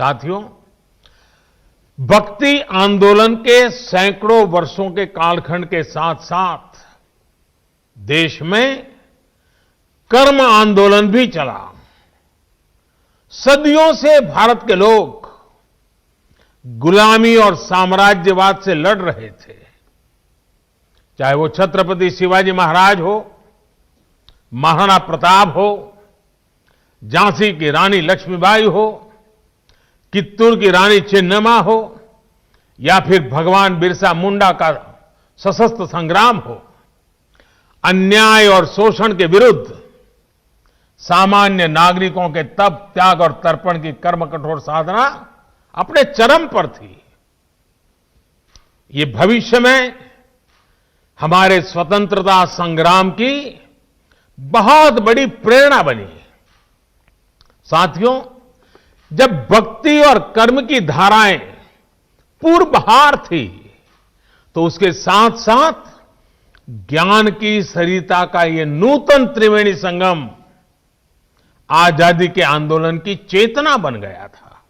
साथियों, भक्ति आंदोलन के सैकड़ों वर्षों के कालखंड के साथ साथ देश में कर्म आंदोलन भी चला। सदियों से भारत के लोग गुलामी और साम्राज्यवाद से लड़ रहे थे। चाहे वो छत्रपति शिवाजी महाराज हो, महाराणा प्रताप हो, झांसी की रानी लक्ष्मीबाई हो, कित्तूर की रानी चेन्नम्मा हो, या फिर भगवान बिरसा मुंडा का सशस्त्र संग्राम हो। अन्याय और शोषण के विरुद्ध सामान्य नागरिकों के तप, त्याग और तर्पण की कर्म कठोर साधना अपने चरम पर थी। ये भविष्य में हमारे स्वतंत्रता संग्राम की बहुत बड़ी प्रेरणा बनी। साथियों, जब भक्ति और कर्म की धाराएं पूर्वहार थी, तो उसके साथ साथ ज्ञान की सरिता का ये नूतन त्रिवेणी संगम आजादी के आंदोलन की चेतना बन गया था।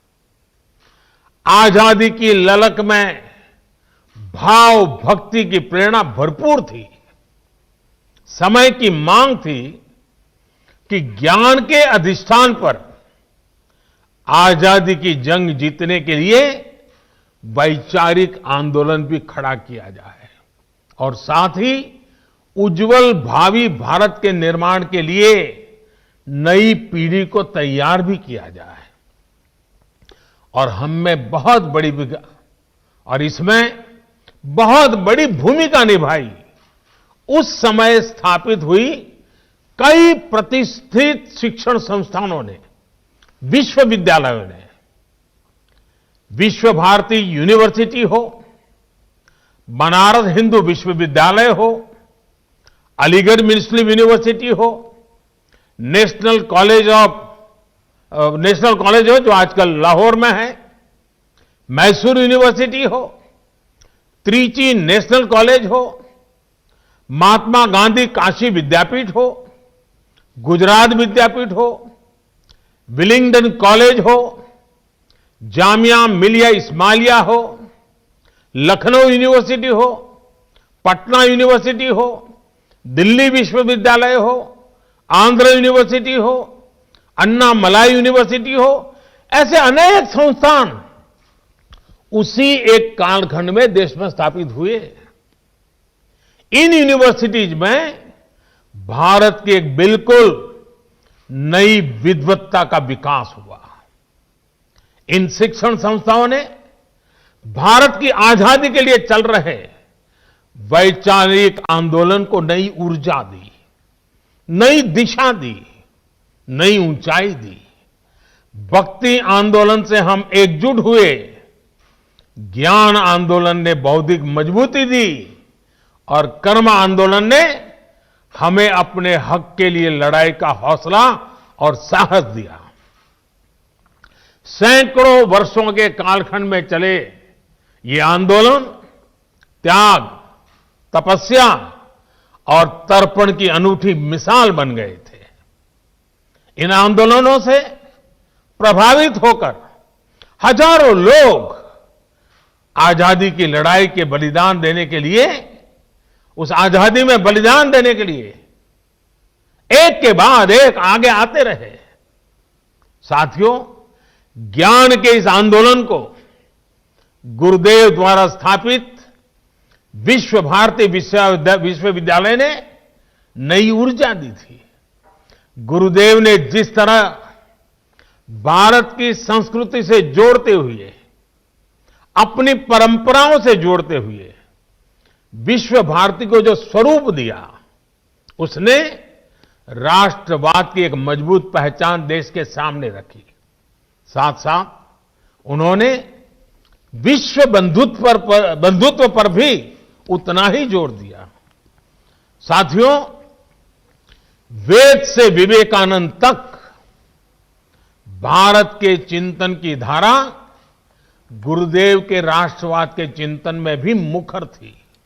आजादी की ललक में भाव भक्ति की प्रेरणा भरपूर थी। समय की मांग थी कि ज्ञान के अधिष्ठान पर आजादी की जंग जीतने के लिए वैचारिक आंदोलन भी खड़ा किया जाए और साथ ही उज्जवल भावी भारत के निर्माण के लिए नई पीढ़ी को तैयार भी किया जाए। और हम में बहुत बड़ी और इसमें बहुत बड़ी भूमिका निभाई उस समय स्थापित हुई कई प्रतिष्ठित शिक्षण संस्थानों ने, विश्वविद्यालयों ने। विश्व भारती यूनिवर्सिटी हो, बनारस हिंदू विश्वविद्यालय हो, अलीगढ़ मुस्लिम यूनिवर्सिटी हो, नेशनल कॉलेज हो जो आजकल लाहौर में है, मैसूर यूनिवर्सिटी हो, त्रिची नेशनल कॉलेज हो, महात्मा गांधी काशी विद्यापीठ हो, गुजरात विद्यापीठ हो, विलिंगडन कॉलेज हो, जामिया मिलिया इस्माइलिया हो, लखनऊ यूनिवर्सिटी हो, पटना यूनिवर्सिटी हो, दिल्ली विश्वविद्यालय हो, आंध्र यूनिवर्सिटी हो, अन्ना मलाई यूनिवर्सिटी हो, ऐसे अनेक संस्थान उसी एक कालखंड में देश में स्थापित हुए। इन यूनिवर्सिटीज में भारत की एक बिल्कुल नई विद्वत्ता का विकास हुआ। इन शिक्षण संस्थाओं ने भारत की आजादी के लिए चल रहे वैचारिक आंदोलन को नई ऊर्जा दी, नई दिशा दी, नई ऊंचाई दी। भक्ति आंदोलन से हम एकजुट हुए, ज्ञान आंदोलन ने बौद्धिक मजबूती दी और कर्म आंदोलन ने हमें अपने हक के लिए लड़ाई का हौसला और साहस दिया। सैकड़ों वर्षों के कालखंड में चले ये आंदोलन त्याग, तपस्या और तर्पण की अनूठी मिसाल बन गए थे। इन आंदोलनों से प्रभावित होकर हजारों लोग आजादी की लड़ाई के बलिदान देने के लिए, उस आजादी में बलिदान देने के लिए एक के बाद एक आगे आते रहे। साथियों, ज्ञान के इस आंदोलन को गुरुदेव द्वारा स्थापित विश्व भारती विश्वविद्यालय ने नई ऊर्जा दी थी। गुरुदेव ने जिस तरह भारत की संस्कृति से जोड़ते हुए, अपनी परंपराओं से जोड़ते हुए विश्व भारती को जो स्वरूप दिया, उसने राष्ट्रवाद की एक मजबूत पहचान देश के सामने रखी। साथ साथ उन्होंने विश्व बंधुत्व पर भी उतना ही जोर दिया। साथियों, वेद से विवेकानंद तक भारत के चिंतन की धारा गुरुदेव के राष्ट्रवाद के चिंतन में भी मुखर थी।